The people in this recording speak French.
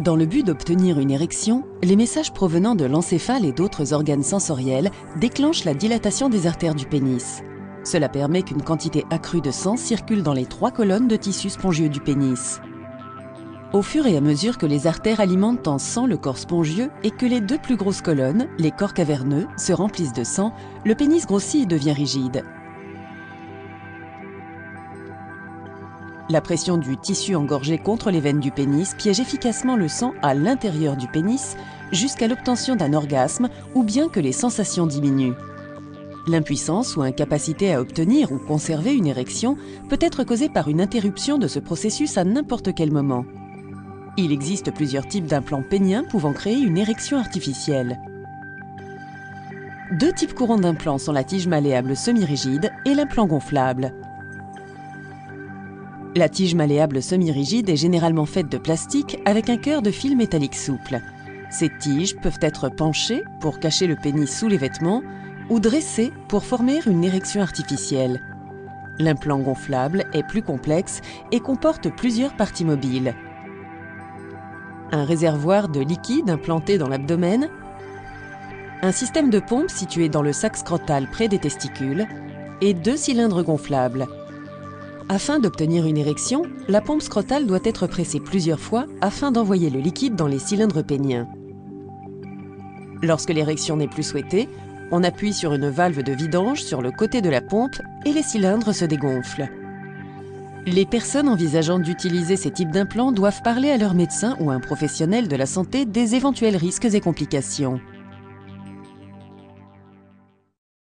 Dans le but d'obtenir une érection, les messages provenant de l'encéphale et d'autres organes sensoriels déclenchent la dilatation des artères du pénis. Cela permet qu'une quantité accrue de sang circule dans les 3 colonnes de tissu spongieux du pénis. Au fur et à mesure que les artères alimentent en sang le corps spongieux et que les 2 plus grosses colonnes, les corps caverneux, se remplissent de sang, le pénis grossit et devient rigide. La pression du tissu engorgé contre les veines du pénis piège efficacement le sang à l'intérieur du pénis jusqu'à l'obtention d'un orgasme ou bien que les sensations diminuent. L'impuissance ou incapacité à obtenir ou conserver une érection peut être causée par une interruption de ce processus à n'importe quel moment. Il existe plusieurs types d'implants péniens pouvant créer une érection artificielle. 2 types courants d'implants sont la tige malléable semi-rigide et l'implant gonflable. La tige malléable semi-rigide est généralement faite de plastique avec un cœur de fil métallique souple. Ces tiges peuvent être penchées pour cacher le pénis sous les vêtements ou dressées pour former une érection artificielle. L'implant gonflable est plus complexe et comporte plusieurs parties mobiles. Un réservoir de liquide implanté dans l'abdomen, un système de pompe situé dans le sac scrotal près des testicules et 2 cylindres gonflables. Afin d'obtenir une érection, la pompe scrotale doit être pressée plusieurs fois afin d'envoyer le liquide dans les cylindres péniens. Lorsque l'érection n'est plus souhaitée, on appuie sur une valve de vidange sur le côté de la pompe et les cylindres se dégonflent. Les personnes envisageant d'utiliser ces types d'implants doivent parler à leur médecin ou un professionnel de la santé des éventuels risques et complications.